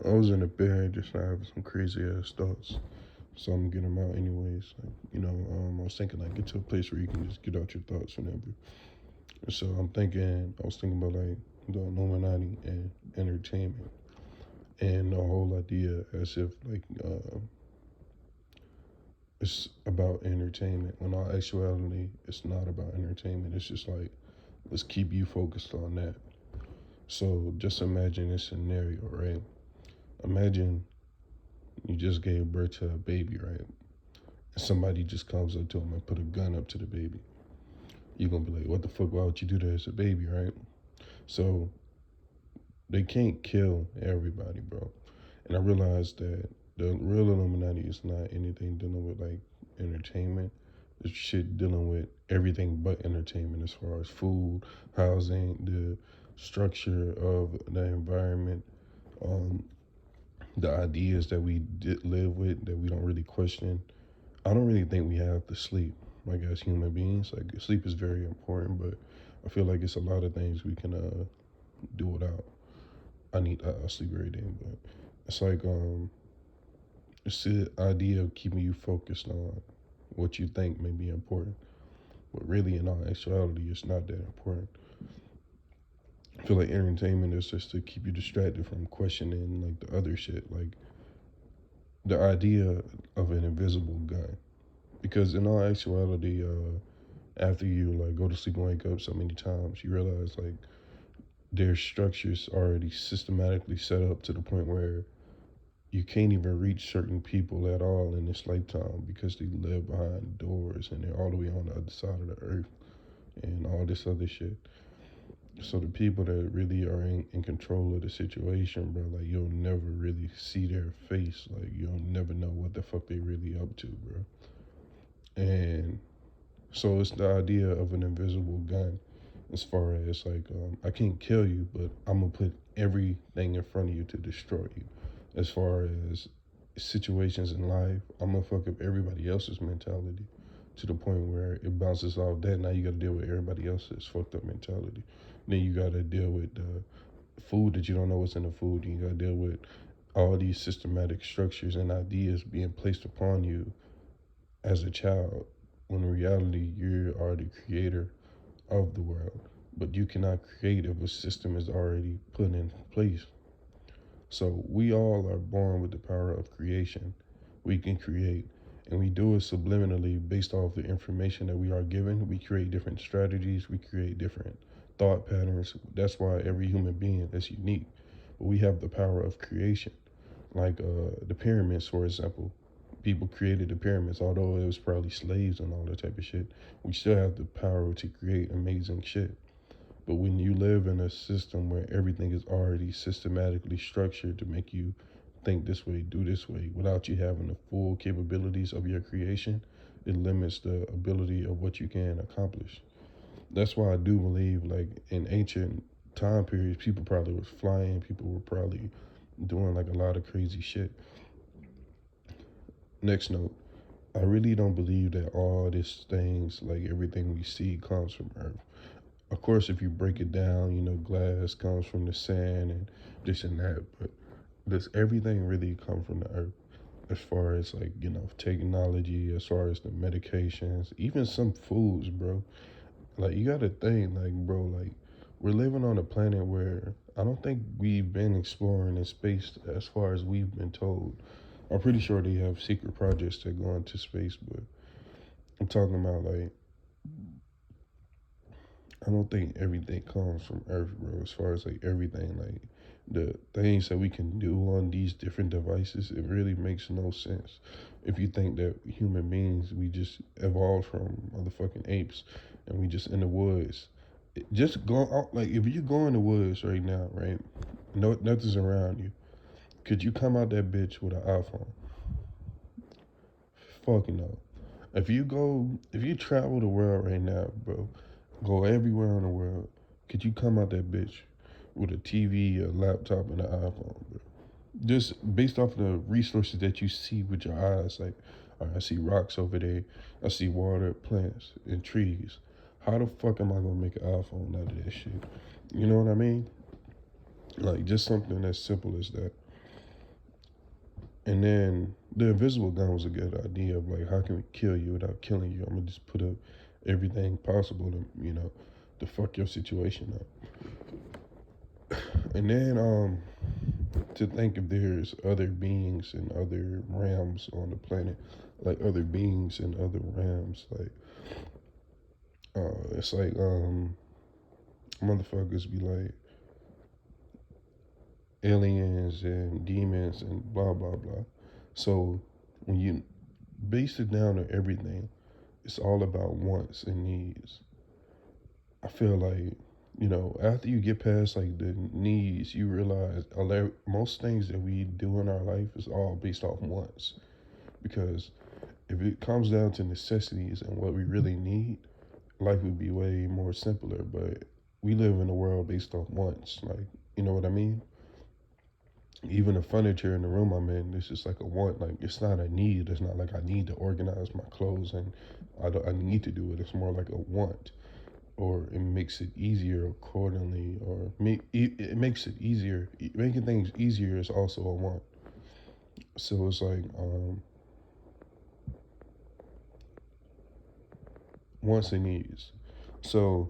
I was in the bed just having some crazy ass thoughts. So I'm gonna get them out anyways. Like, I was thinking like get to a place where you can just get out your thoughts whenever. And so I was thinking about like the Illuminati and entertainment and the whole idea as if like it's about entertainment when all actuality it's not about entertainment. It's just like let's keep you focused on that. So just imagine this scenario, right? Imagine you just gave birth to a baby, right? And somebody just comes up to him and put a gun up to the baby. You're gonna be like, what the fuck? Why would you do that as a baby, right? So they can't kill everybody, bro. And I realized that the real Illuminati is not anything dealing with like entertainment. It's shit dealing with everything but entertainment as far as food, housing, the structure of the environment, um, the ideas that we did live with that we don't really question. I don't really think we have to sleep, like as human beings. Like sleep is very important, but I feel like it's a lot of things we can do without. I sleep every day, but it's like it's the idea of keeping you focused on what you think may be important, but really in all actuality, it's not that important. I feel like entertainment is just to keep you distracted from questioning like the other shit, like the idea of an invisible gun. Because in all actuality, after you like go to sleep and wake up so many times, you realize like their structures already systematically set up to the point where you can't even reach certain people at all in this lifetime because they live behind doors and they're all the way on the other side of the earth and all this other shit. So the people that really are in control of the situation, bro, like you'll never really see their face. Like you'll never know what the fuck they really up to, bro. And so it's the idea of an invisible gun as far as like I can't kill you, but I'm gonna put everything in front of you to destroy you. As far as situations in life, I'm gonna fuck up everybody else's mentality to the point where it bounces off that. Now you gotta deal with everybody else's fucked up mentality. Then you gotta deal with the food that you don't know what's in the food. You gotta deal with all these systematic structures and ideas being placed upon you as a child when in reality you are the creator of the world, but you cannot create if a system is already put in place. So we all are born with the power of creation. We can create, and we do it subliminally based off the information that we are given. We create different strategies, we create different thought patterns. That's why every human being is unique. But we have the power of creation, like the pyramids, for example. People created the pyramids, although it was probably slaves and all that type of shit. We still have the power to create amazing shit. But when you live in a system where everything is already systematically structured to make you think this way, do this way, without you having the full capabilities of your creation, it limits the ability of what you can accomplish. That's why I do believe, like in ancient time periods, people probably was flying, people were probably doing like a lot of crazy shit. Next note, I really don't believe that all these things, like everything we see, comes from Earth. Of course, if you break it down, glass comes from the sand and this and that, but does everything really come from the Earth? As far as like, technology, as far as the medications, even some foods, bro. Like, you gotta think, like, bro, like, we're living on a planet where I don't think we've been exploring in space as far as we've been told. I'm pretty sure they have secret projects that go into space, but I'm talking about like I don't think everything comes from Earth, bro. As far as like everything, like the things that we can do on these different devices, it really makes no sense. If you think that human beings, we just evolved from motherfucking apes and we just in the woods. Just go out, like if you go in the woods right now, right? No, nothing's around you. Could you come out that bitch with an iPhone? Fucking no. If you travel the world right now, bro, go everywhere in the world, could you come out that bitch with a TV, a laptop, and an iPhone, bro? Just based off of the resources that you see with your eyes, like, all right, I see rocks over there, I see water, plants, and trees. How the fuck am I gonna make an iPhone out of that shit? You know what I mean? Like, just something as simple as that. And then the invisible gun was a good idea of like, how can we kill you without killing you? I'm gonna just put up everything possible to, to fuck your situation up. And then to think if there's other beings in other realms on the planet, like other beings in other realms, like it's like motherfuckers be like aliens and demons and blah blah blah. So when you base it down to everything, it's all about wants and needs. I feel like, after you get past like the needs, you realize most things that we do in our life is all based off wants. Because if it comes down to necessities and what we really need, life would be way more simpler. But we live in a world based off wants. Like, you know what I mean? Even the furniture in the room I'm in, it's just like a want. Like, it's not a need. It's not like I need to organize my clothes and I need to do it. It's more like a want, or it makes it easier accordingly, or it makes it easier. Making things easier is also a want. So it's like wants and needs. So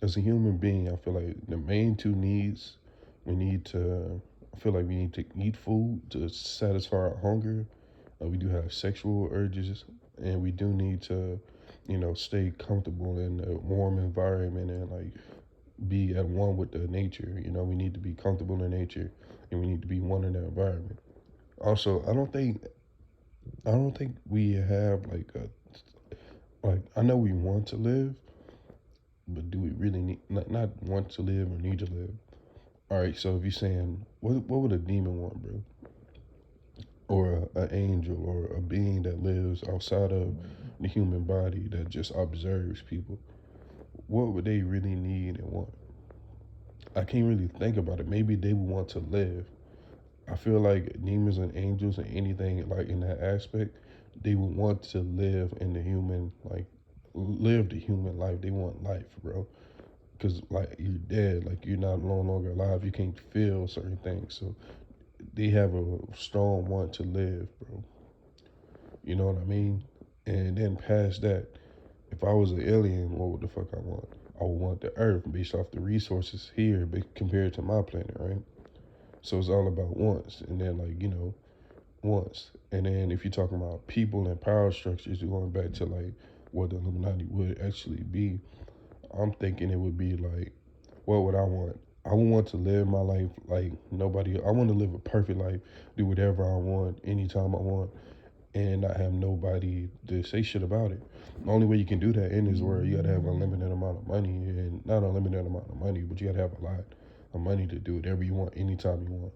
as a human being, I feel like the main two needs we need to. I feel like we need to eat food to satisfy our hunger. We do have sexual urges, and we do need to, stay comfortable in a warm environment and like be at one with the nature. We need to be comfortable in nature, and we need to be one in the environment. Also, I don't think we have like I know we want to live, but do we really need not want to live or need to live? All right, so if you're saying what would a demon want, bro, or an angel, or a being that lives outside of the human body that just observes people, what would they really need and want? I can't really think about it. Maybe they would want to live. I feel like demons and angels and anything like in that aspect, they would want to live in the human, like live the human life. They want life, bro. Because like you're dead, like you're not no longer alive. You can't feel certain things. So they have a strong want to live, bro. You know what I mean? And then past that, if I was an alien, what would the fuck I want? I would want the Earth based off the resources here, but compared to my planet, right? So it's all about wants, and then like wants, and then if you're talking about people and power structures, you're going back to like what the Illuminati would actually be. I'm thinking it would be like, what would I want? I would want to live my life like nobody. I want to live a perfect life, do whatever I want, anytime I want, and not have nobody to say shit about it. The only way you can do that in this world, you gotta have a limited amount of money, and not a limited amount of money, but you gotta have a lot of money to do whatever you want, anytime you want.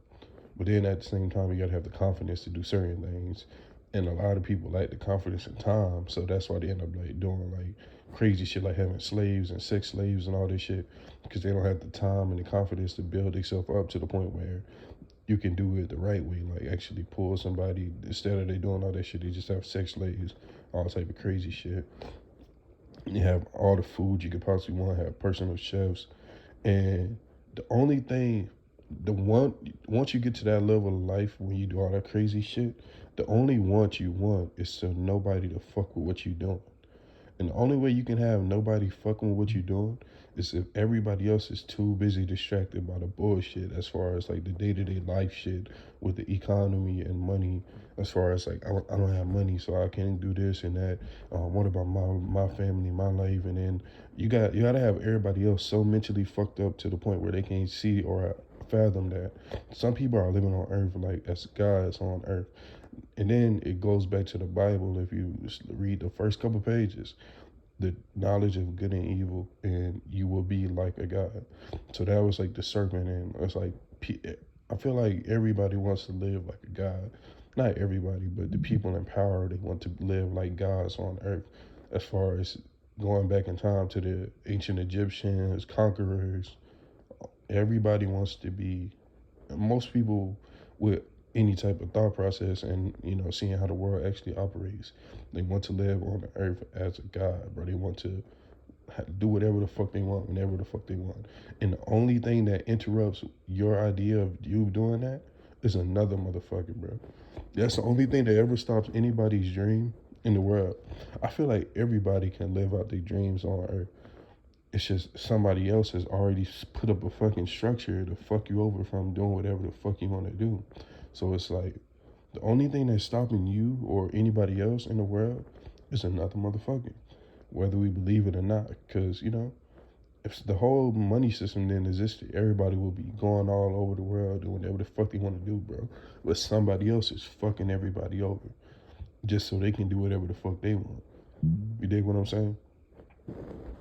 But then at the same time, you gotta have the confidence to do certain things. And a lot of people lack the confidence and time, so that's why they end up like doing like crazy shit, like having slaves and sex slaves and all this shit, because they don't have the time and the confidence to build themselves up to the point where you can do it the right way, like actually pull somebody instead of they doing all that shit. They just have sex slaves, all type of crazy shit. You have all the food you could possibly want, have personal chefs, and the only thing, the one once you get to that level of life when you do all that crazy shit, the only want you want is to nobody to fuck with what you doing. And the only way you can have nobody fucking with what you're doing is if everybody else is too busy distracted by the bullshit as far as like the day to day life shit with the economy and money. As far as like, I don't have money, so I can't do this and that. What about my family, my life? And then you gotta have everybody else so mentally fucked up to the point where they can't see or fathom that some people are living on earth like as gods on earth. And then it goes back to the Bible. If you read the first couple pages, the knowledge of good and evil, and you will be like a God. So that was like the serpent, and it's like I feel like everybody wants to live like a God. Not everybody, but the people in power, they want to live like gods on earth. As far as going back in time to the ancient Egyptians, conquerors, everybody wants to be. Most people with any type of thought process and seeing how the world actually operates, they want to live on the earth as a god, bro. They want to do whatever the fuck they want whenever the fuck they want. And the only thing that interrupts your idea of you doing that is another motherfucker, bro. That's the only thing that ever stops anybody's dream in the world. I feel like everybody can live out their dreams on Earth. It's just somebody else has already put up a fucking structure to fuck you over from doing whatever the fuck you want to do. So it's like the only thing that's stopping you or anybody else in the world is another motherfucker, whether we believe it or not. Because, you know, if the whole money system didn't exist, everybody would be going all over the world doing whatever the fuck they want to do, bro. But somebody else is fucking everybody over just so they can do whatever the fuck they want. You dig what I'm saying?